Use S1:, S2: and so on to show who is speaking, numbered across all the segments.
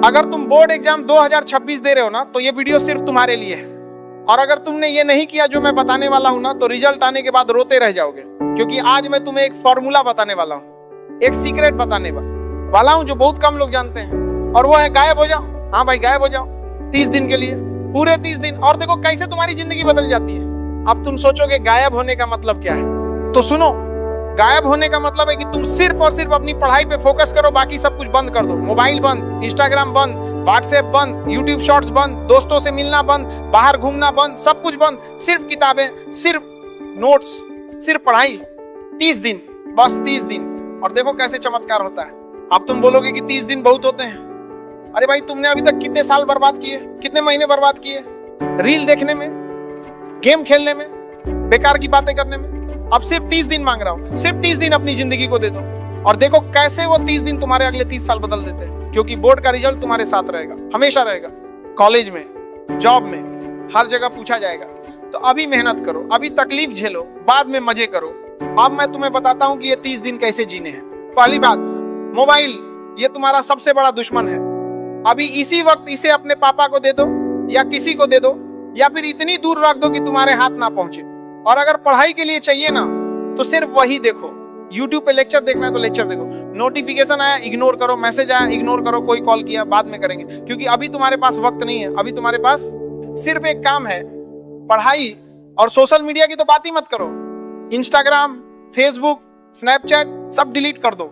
S1: अगर तुम board exam 2026 दे रहे हो ना, तो ये वीडियो सिर्फ तुम्हारे लिए है। और अगर तुमने ये नहीं किया जो मैं बताने वाला हूं ना, तो रिजल्ट आने के बाद रोते रह जाओगे। क्योंकि आज मैं तुम्हें एक फॉर्मूला बताने वाला हूं, एक सीक्रेट बताने वाला हूं जो बहुत कम लोग जानते हैं, और वो है गायब हो जाओ। हाँ भाई, गायब हो जाओ 30 दिन के लिए, पूरे 30 दिन, और देखो कैसे तुम्हारी जिंदगी बदल जाती है। अब तुम सोचोगे गायब होने का मतलब क्या है, तो सुनो, गायब होने का मतलब है कि तुम सिर्फ और सिर्फ अपनी पढ़ाई पे फोकस करो, बाकी सब कुछ बंद कर दो। मोबाइल बंद, इंस्टाग्राम बंद, व्हाट्सएप बंद, यूट्यूब शॉर्ट्स बंद, दोस्तों से मिलना बंद, बाहर घूमना बंद, सब कुछ बंद। सिर्फ किताबें, सिर्फ नोट्स, सिर्फ पढ़ाई। 30 दिन, बस 30 दिन, और देखो कैसे चमत्कार होता है। अब तुम बोलोगे कि 30 दिन बहुत होते हैं। अरे भाई, तुमने अभी तक कितने साल बर्बाद किए, कितने महीने बर्बाद किए रील देखने में, गेम खेलने में, बेकार की बातें करने में। अब सिर्फ 30 दिन मांग रहा हूं, सिर्फ 30 दिन अपनी जिंदगी को दे दो, और देखो कैसे वो 30 दिन तुम्हारे अगले 30 साल बदल देते हैं। क्योंकि बोर्ड का रिजल्ट तुम्हारे साथ रहेगा, हमेशा रहेगा। कॉलेज में, जॉब में, हर जगह पूछा जाएगा। तो अभी मेहनत करो, अभी तकलीफ झेलो, बाद में मजे करो। अब मैं तुम्हें बताता हूं कि ये 30 दिन कैसे जीने हैं। पहली बात, मोबाइल ये तुम्हारा सबसे बड़ा दुश्मन है। अभी इसी वक्त इसे अपने पापा को दे दो, या किसी को दे दो, या फिर इतनी दूर रख दो कि तुम्हारे हाथ ना पहुंचे। और अगर पढ़ाई के लिए चाहिए ना, तो सिर्फ वही देखो। YouTube पे लेक्चर देखना है तो लेक्चर देखो, नोटिफिकेशन आया इग्नोर करो, मैसेज आया इग्नोर करो, कोई कॉल किया बाद में करेंगे। क्योंकि अभी तुम्हारे पास वक्त नहीं है। अभी तुम्हारे पास सिर्फ एक काम है, पढ़ाई। और सोशल मीडिया की तो बात ही मत करो। इंस्टाग्राम, फेसबुक, स्नैपचैट सब डिलीट कर दो।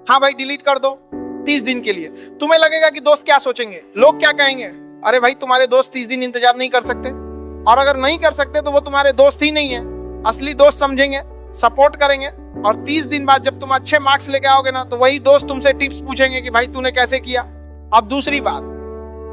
S1: हाँ भाई, डिलीट कर दो 30 दिन के लिए। तुम्हें लगेगा कि दोस्त क्या सोचेंगे, लोग क्या कहेंगे। अरे भाई, तुम्हारे दोस्त 30 दिन इंतजार नहीं कर सकते, और अगर नहीं कर सकते तो वो तुम्हारे दोस्त ही नहीं है। असली दोस्त समझेंगे, सपोर्ट करेंगे, और 30 दिन बाद जब तुम अच्छे मार्क्स लेके आओगे ना, तो वही दोस्त तुमसे टिप्स पूछेंगे कि भाई तूने कैसे किया। अब दूसरी बात,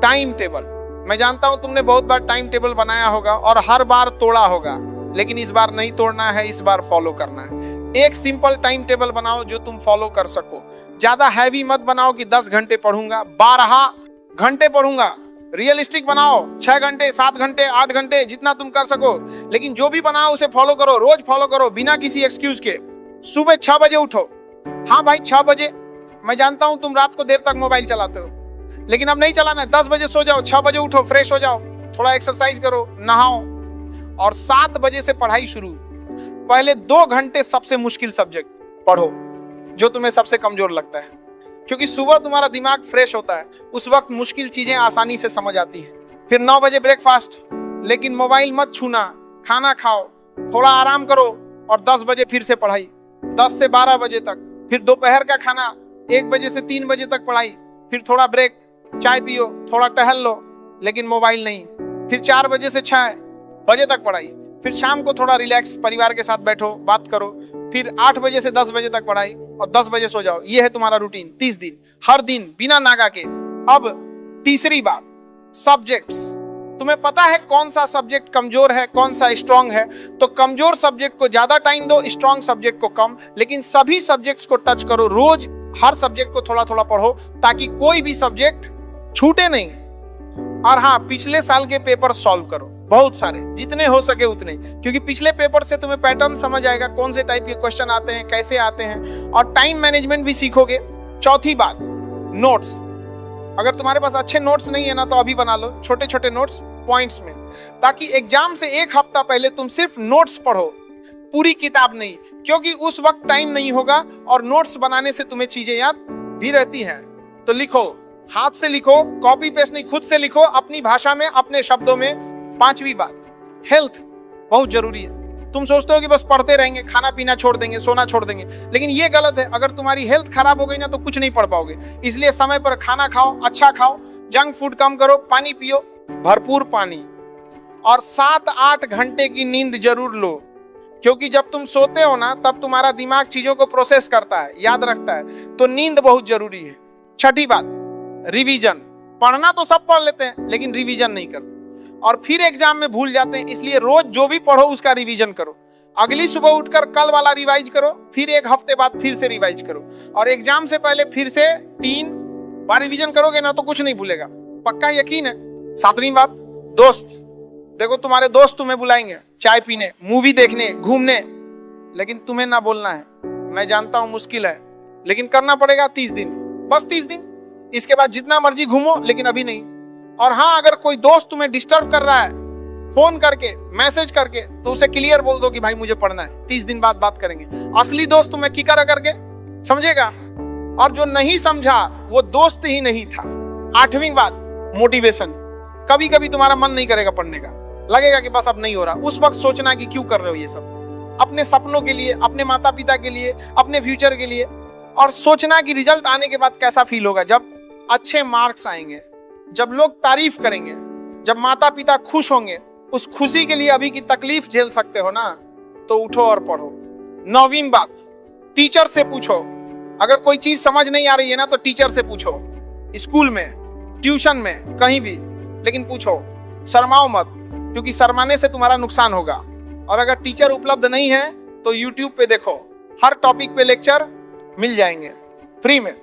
S1: टाइम टेबल। मैं जानता हूं तुमने बहुत बार टाइम टेबल बनाया होगा और हर बार तोड़ा होगा, लेकिन इस बार नहीं तोड़ना है, इस बार फॉलो करना है। एक सिंपल टाइम टेबल बनाओ जो तुम फॉलो कर सको। ज्यादा हैवी मत बनाओ कि 10 घंटे पढ़ूंगा, 12 घंटे पढ़ूंगा। रियलिस्टिक बनाओ, 6 घंटे, 7 घंटे, 8 घंटे, जितना तुम कर सको। लेकिन जो भी बनाओ उसे फॉलो करो, रोज फॉलो करो, बिना किसी एक्सक्यूज के। सुबह 6 बजे उठो। हाँ भाई, 6 बजे। मैं जानता हूं तुम रात को देर तक मोबाइल चलाते हो, लेकिन अब नहीं चलाना है। 10 बजे सो जाओ, 6 बजे उठो, फ्रेश हो जाओ, थोड़ा एक्सरसाइज करो, नहाओ, और 7 बजे से पढ़ाई शुरू। पहले 2 घंटे सबसे मुश्किल सब्जेक्ट पढ़ो, जो तुम्हें सबसे कमजोर लगता है। क्योंकि सुबह तुम्हारा दिमाग फ्रेश होता है, उस वक्त मुश्किल चीजें आसानी से समझ आती हैं। फिर 9 बजे ब्रेकफास्ट, लेकिन मोबाइल मत छूना, खाना खाओ, थोड़ा आराम करो, और 10 बजे फिर से पढ़ाई, 10 से 12 बजे तक। फिर दोपहर का खाना, 1 बजे से 3 बजे तक पढ़ाई। फिर थोड़ा ब्रेक, चाय पियो, थोड़ा टहल लो, लेकिन मोबाइल नहीं। फिर 4 बजे से 6 बजे तक पढ़ाई। फिर शाम को थोड़ा रिलैक्स, परिवार के साथ बैठो, बात करो। फिर 8 बजे से 10 बजे तक पढ़ाई, और 10 बजे सो जाओ। ये है तुम्हारा रूटीन 30 दिन, हर दिन बिना नागा के। अब तीसरी बात, सब्जेक्ट्स। तुम्हें पता है कौन सा सब्जेक्ट कमजोर है, कौन सा स्ट्रांग है। तो कमजोर सब्जेक्ट को ज्यादा टाइम दो, स्ट्रांग सब्जेक्ट को कम। लेकिन सभी सब्जेक्ट्स को टच करो, रोज हर सब्जेक्ट को थोड़ा थोड़ा पढ़ो, ताकि कोई भी सब्जेक्ट छूटे नहीं। और हाँ, पिछले साल के पेपर सॉल्व करो, बहुत सारे, जितने हो सके उतने। क्योंकि पिछले पेपर से तुम्हें पैटर्न समझ आएगा, कौन से टाइप के क्वेश्चन आते हैं, कैसे आते हैं, और टाइम मैनेजमेंट भी सीखोगे। चौथी बात, नोट्स। अगर तुम्हारे पास अच्छे नोट्स नहीं है ना, तो अभी बना लो छोटे छोटे नोट्स पॉइंट्स में, ताकि एग्जाम से 1 हफ्ता पहले तुम सिर्फ नोट्स पढ़ो, पूरी किताब नहीं। क्योंकि उस वक्त टाइम नहीं होगा, और नोट्स बनाने से तुम्हें चीजें याद भी रहती हैं। तो लिखो, हाथ से लिखो, कॉपी पेस्ट नहीं, खुद से लिखो, अपनी भाषा में, अपने शब्दों में। 5वीं बात, हेल्थ बहुत जरूरी है। तुम सोचते हो कि बस पढ़ते रहेंगे, खाना पीना छोड़ देंगे, सोना छोड़ देंगे, लेकिन ये गलत है। अगर तुम्हारी हेल्थ खराब हो गई ना, तो कुछ नहीं पढ़ पाओगे। इसलिए समय पर खाना खाओ, अच्छा खाओ, जंक फूड कम करो, पानी पियो, भरपूर पानी, और 7-8 घंटे की नींद जरूर लो। क्योंकि जब तुम सोते हो ना, तब तुम्हारा दिमाग चीजों को प्रोसेस करता है, याद रखता है। तो नींद बहुत जरूरी है। छठी बात, रिवीजन। पढ़ना तो सब पढ़ लेते हैं, लेकिन रिवीजन नहीं करते, और फिर एग्जाम में भूल जाते हैं। इसलिए रोज जो भी पढ़ो उसका रिवीजन करो। अगली सुबह उठकर कल वाला रिवाइज करो, फिर 1 हफ्ते बाद फिर से रिवाइज करो, और एग्जाम से पहले फिर से 3 बार रिवीजन करोगे ना, तो कुछ नहीं भूलेगा, पक्का यकीन है। 7वीं बात, दोस्त। देखो, तुम्हारे दोस्त तुम्हें बुलाएंगे चाय पीने, मूवी देखने, घूमने, लेकिन तुम्हें ना बोलना है। मैं जानता हूं मुश्किल है, लेकिन करना पड़ेगा 30 दिन, बस 30 दिन। इसके बाद जितना मर्जी घूमो, लेकिन अभी नहीं। और हाँ, अगर कोई दोस्त तुम्हें डिस्टर्ब कर रहा है फोन करके, मैसेज करके, तो उसे क्लियर बोल दो कि भाई मुझे पढ़ना है, 30 दिन बाद बात करेंगे। असली दोस्त तुम्हें किकर करके समझेगा, और जो नहीं समझा वो दोस्त ही नहीं था। 8वीं बात, मोटिवेशन। कभी कभी तुम्हारा मन नहीं करेगा पढ़ने का, लगेगा कि बस अब नहीं हो रहा, उस वक्त सोचना कि क्यों कर रहे हो ये सब, अपने सपनों के लिए, अपने माता पिता के लिए, अपने फ्यूचर के लिए। और सोचना कि रिजल्ट आने के बाद कैसा फील होगा, जब अच्छे मार्क्स आएंगे, जब लोग तारीफ करेंगे, जब माता पिता खुश होंगे। उस खुशी के लिए अभी की तकलीफ झेल सकते हो ना, तो उठो और पढ़ो। 9वीं बात, टीचर से पूछो। अगर कोई चीज समझ नहीं आ रही है ना, तो टीचर से पूछो, स्कूल में, ट्यूशन में, कहीं भी, लेकिन पूछो, शर्माओ मत, क्योंकि शर्माने से तुम्हारा नुकसान होगा। और अगर टीचर उपलब्ध नहीं है तो यूट्यूब पे देखो, हर टॉपिक पे लेक्चर मिल जाएंगे फ्री में।